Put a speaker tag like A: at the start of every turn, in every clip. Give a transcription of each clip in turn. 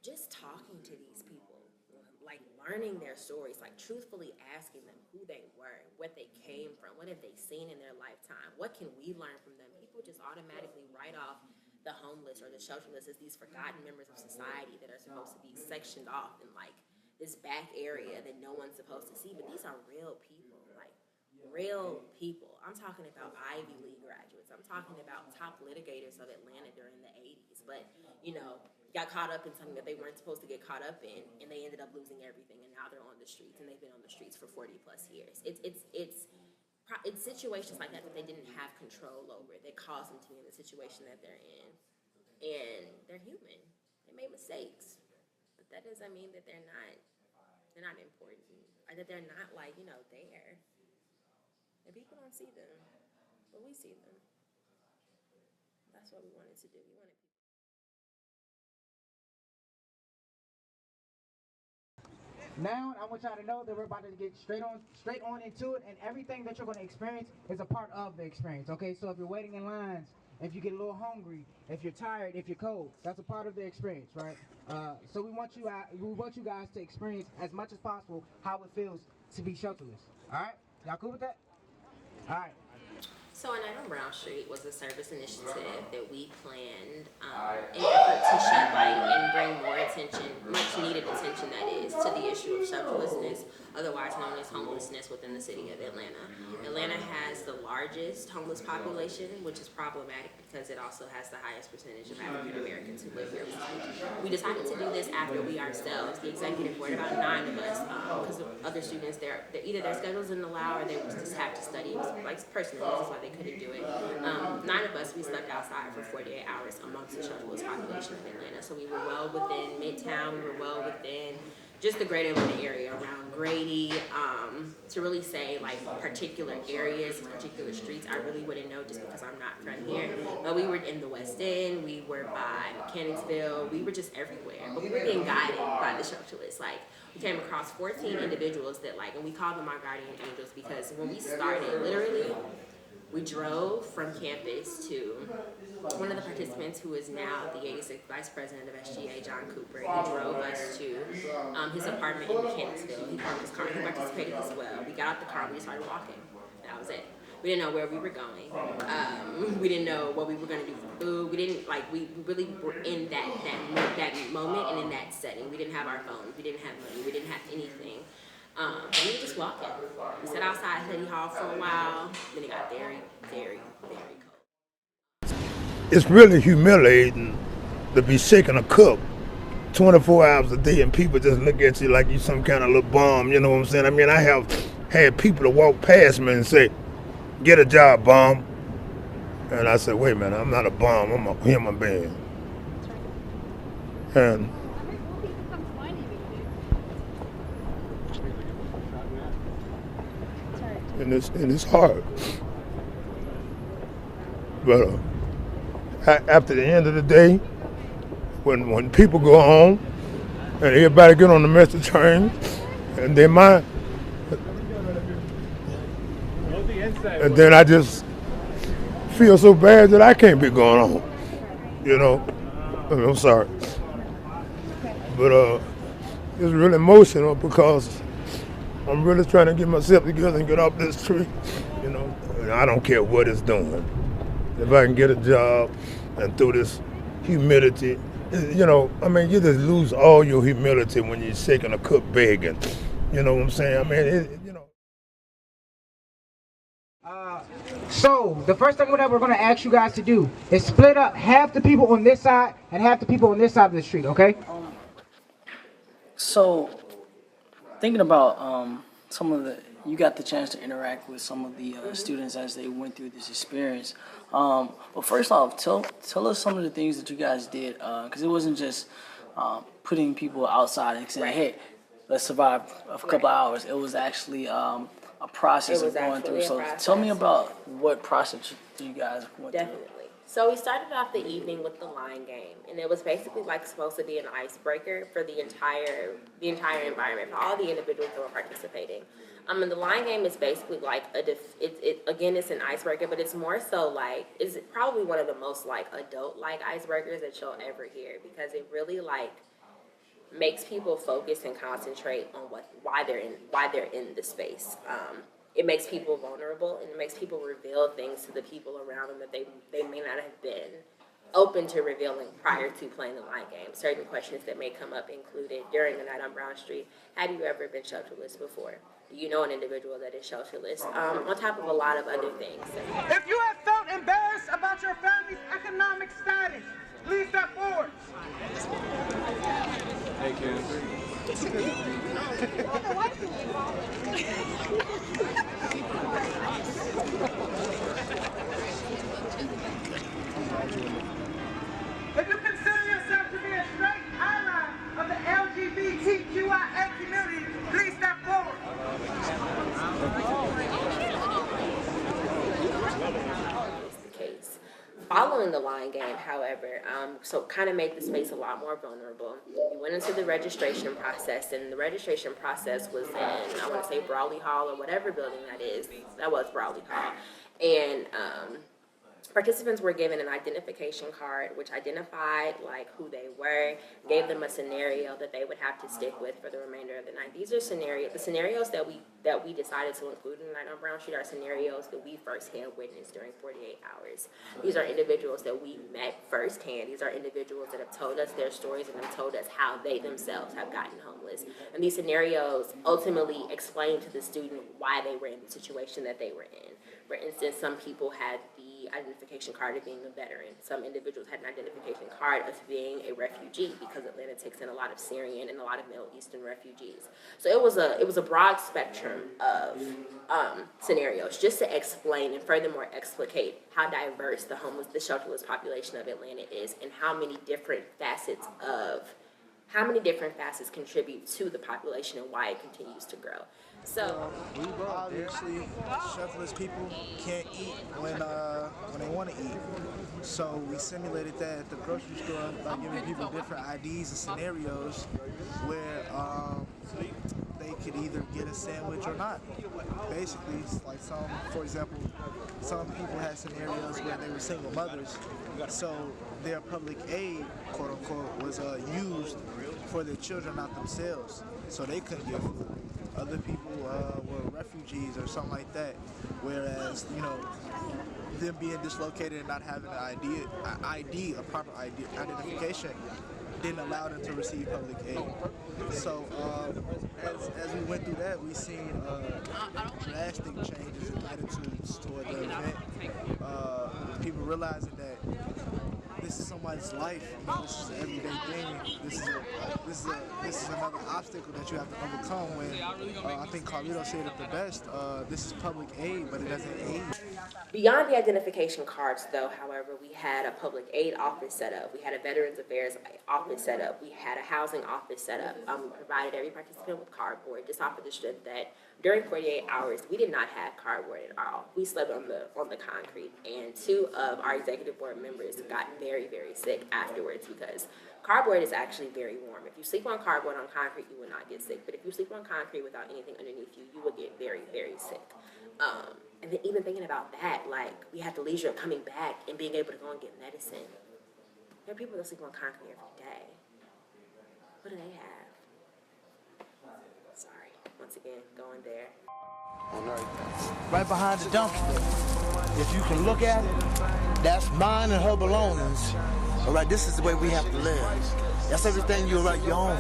A: just talking to these people, like learning their stories, like truthfully asking them who they were, what they came from, what have they seen in their lifetime, what can we learn from them. People just automatically write off the homeless or the shelterless as these forgotten members of society that are supposed to be sectioned off in like this back area that no one's supposed to see. But these are real people, like real people. I'm talking about Ivy League graduates. I'm talking about top litigators of Atlanta during the 80s. But, you know, got caught up in something that they weren't supposed to get caught up in, and they ended up losing everything, and now they're on the streets, and they've been on the streets for 40 plus years. It's situations like that that they didn't have control over that caused them to be in the situation that they're in. And they're human. They made mistakes. But that doesn't mean that they're not important. Or that they're not like, you know, there. And people don't see them. But we see them. That's what we wanted to do. We wanted people.
B: Now, I want y'all to know that we're about to get straight on into it, and everything that you're going to experience is a part of the experience, okay? So if you're waiting in lines, if you get a little hungry, if you're tired, if you're cold, that's a part of the experience, right? So we want you guys to experience as much as possible how it feels to be shelterless, all right? Y'all cool with that? All right.
A: So, A Night on Brown Street was a service initiative that we planned in effort to shed light and bring more attention, much needed attention that is, to the issue of shelterlessness, otherwise known as homelessness within the city of Atlanta. Atlanta has the largest homeless population, which is problematic because it also has the highest percentage of African Americans who live here. We decided to do this after we ourselves, the executive board, about 9 of us, because of other students, either their schedules didn't allow or they just have to study. It was like personal reasons why they couldn't do it. 9 of us, we slept outside for 48 hours amongst the shelterless population of Atlanta. So we were well within Midtown, we were well within just the greater Atlanta area around Grady. To really say like particular areas, particular streets, I really wouldn't know just because I'm not from here. But we were in the West End, we were by Mechanicsville, we were just everywhere. But we were being guided by the shelterless. Like we came across 14 individuals that and we called them our guardian angels because when we started, literally, we drove from campus to one of the participants who is now the 86th Vice President of SGA, John Cooper. He drove us to his apartment in Mechanicsville. He parked his car. He participated as well. We got out the car and we started walking. That was it. We didn't know where we were going. We didn't know what we were going to do for food. We didn't, we really were in that moment and in that setting. We didn't have our phones. We didn't have money. We didn't have anything. We were just walking. We sat outside City Hall for a while. Then it got very, very, very cold.
C: It's really humiliating to be shaking a cup 24 hours a day and people just look at you like you some kind of little bum, you know what I'm saying? I mean, I have had people to walk past me and say, "Get a job, bum." And I said, "Wait a minute, I'm not a bum, I'm a human being." And it's hard. But after the end of the day, when people go home and everybody get on the metro train and they might, and then I just feel so bad that I can't be going on, you know. I'm sorry, but it's really emotional because I'm really trying to get myself together and get off this tree, you know. I don't care what it's doing. If I can get a job and through this humility, you know, I mean, you just lose all your humility when you're shaking a cup begging. You know what I'm saying? I mean, you know.
B: So the first thing that we're going to ask you guys to do is split up half the people on this side and half the people on this side of the street, okay?
D: So, thinking about you got the chance to interact with some of the students as they went through this experience. Well, first off, tell us some of the things that you guys did, because it wasn't just putting people outside and saying, "Hey, let's survive a couple hours." It was actually a process of going through. So, tell me about what process you guys went through.
A: Definitely. So we started off the evening with the line game, and it was basically supposed to be an icebreaker for the entire environment, for all the individuals that were participating. And the line game is basically it's an icebreaker, but it's more so it's probably one of the most adult-like icebreakers that you'll ever hear, because it really makes people focus and concentrate on why they're in the space. It makes people vulnerable, and it makes people reveal things to the people around them that they may not have been open to revealing prior to playing the line game. Certain questions that may come up included during the night on Brown Street. Have you ever been shelterless before? Do you know an individual that is shelterless? On top of a lot of other things.
B: If you have felt embarrassed about your family's economic status, please step forward.
E: Hey, Ken.
B: If you consider yourself to be a straight ally of the LGBTQIA community, please step forward.
A: Is the case. Following the line game, however, so kind of made the space a lot more vulnerable. We went into the registration process, and the registration process was in, I want to say, Brawley Hall or whatever building that is. That was Brawley Hall. And participants were given an identification card, which identified like who they were, gave them a scenario that they would have to stick with for the remainder of the night. These are the scenarios that we decided to include in the night on Brown Street are scenarios that we firsthand witnessed during 48 hours. These are individuals that we met firsthand. These are individuals that have told us their stories and have told us how they themselves have gotten homeless. And these scenarios ultimately explain to the student why they were in the situation that they were in. For instance, some people had the identification card of being a veteran. Some individuals had an identification card of being a refugee because Atlanta takes in a lot of Syrian and a lot of Middle Eastern refugees. So it was a broad spectrum of scenarios just to explain and furthermore explicate how diverse the shelterless population of Atlanta is and how many different facets contribute to the population and why it continues to grow. So
F: obviously, shelterless people can't eat when they want to eat. So we simulated that at the grocery store by giving people different IDs and scenarios where they could either get a sandwich or not. Basically, it's like for example, some people had scenarios where they were single mothers, so their public aid, quote unquote, was used for their children, not themselves, so they couldn't get food. Other people were refugees or something like that, whereas, them being dislocated and not having a proper identification didn't allow them to receive public aid. So as we went through that, we seen drastic changes in attitudes toward the event. People realizing that this is somebody's life. This is an everyday thing. This is another obstacle that you have to overcome. When I think Carlito said it the best. This is public aid, but it doesn't aid.
A: beyond the identification cards, though, however, we had a public aid office set up. We had a Veterans Affairs office set up. We had a housing office set up. We provided every participant with cardboard, just off of the strength that during 48 hours, we did not have cardboard at all. We slept on the concrete, and 2 of our executive board members got very, very sick afterwards because cardboard is actually very warm. If you sleep on cardboard on concrete, you will not get sick. But if you sleep on concrete without anything underneath you, you will get very, very sick. And then even thinking about that, like, we had the leisure of coming back and being able to go and get medicine. There are people that sleep on concrete every day. What do they have? Sorry, once again, going there.
G: Right behind the dumpster. If you can look at it, that's mine and her belongings. All right, this is the way we have to live. That's everything you own.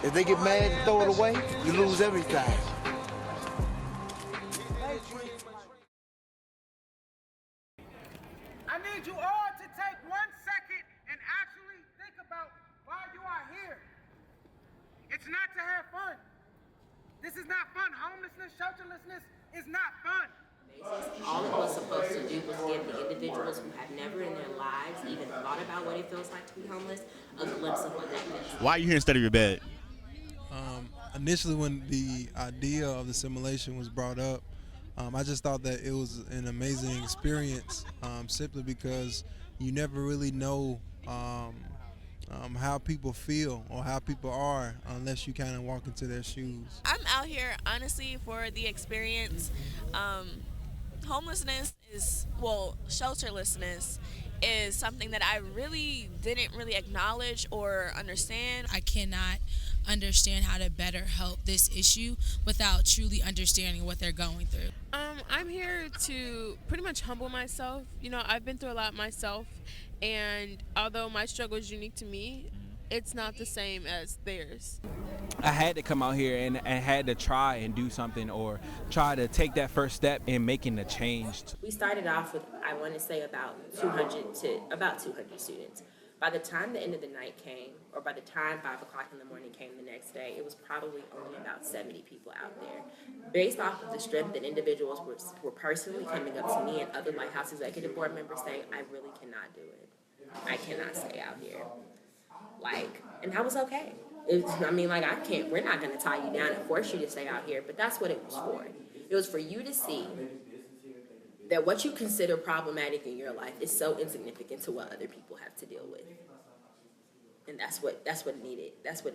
G: If they get mad and throw it away, you lose everything.
B: I need you all to take 1 second and actually think about why you are here. It's not to have fun. This is not fun. Homelessness, shelterlessness is not fun.
A: All it was supposed to do was give the individuals who have never in their lives even thought about what it feels like to be homeless a glimpse of what that means.
H: Why are you here instead of your bed?
I: Initially, when the idea of the simulation was brought up, I just thought that it was an amazing experience, simply because you never really know how people feel or how people are unless you kind of walk into their shoes.
J: I'm out here honestly for the experience. Homelessness is, well, shelterlessness is something that I really didn't really acknowledge or understand.
H: I cannot understand how to better help this issue without truly understanding what they're going through.
K: I'm here to pretty much humble myself. You know, I've been through a lot myself, and although my struggle is unique to me, it's not the same as theirs.
E: I had to come out here and had to try and do something or try to take that first step in making a change.
A: We started off with, I want to say, about 200 students. By the time the end of the night came, or by the time 5 o'clock in the morning came the next day, it was probably only about 70 people out there. Based off of the strength that individuals were personally coming up to me and other Lighthouse Executive Board members saying, I really cannot do it. I cannot stay out here. And that was okay. We're not going to tie you down and force you to stay out here, but that's what it was for. It was for you to see that what you consider problematic in your life is so insignificant to what other people have to deal with. And that's what needed. That's what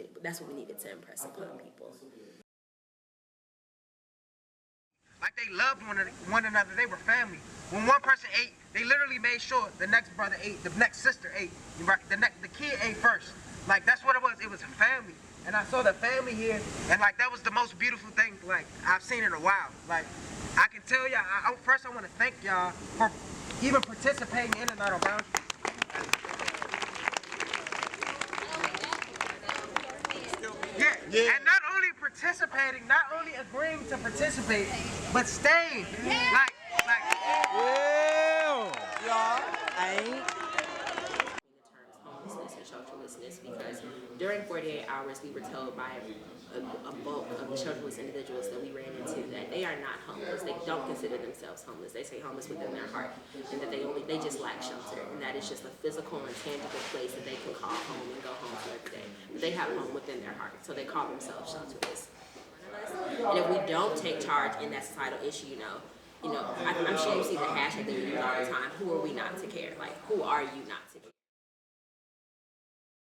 A: we needed to impress upon people.
B: Like they loved one another. They were family. When one person ate, they literally made sure the next brother ate, the next sister ate, the kid ate first. Like that's what it was. It was a family. And I saw the family here, and that was the most beautiful thing I've seen in a while. I can tell y'all, first I want to thank y'all for even participating in the Night on Brown Street. Yeah, and not only participating, not only agreeing to participate, but staying.
A: Homelessness and shelterlessness, because during 48 hours we were told by a bulk of the shelterless individuals that we ran into that they are not homeless. They don't consider themselves homeless. They say homeless within their heart, and that they just lack shelter, and that is just a physical and tangible place that they can call home and go home to every day. But they have home within their heart, so they call themselves shelterless. And if we don't take charge in that societal issue, I'm sure you see the hashtag that we use all the time. Who are we not to care? Who are you not to care?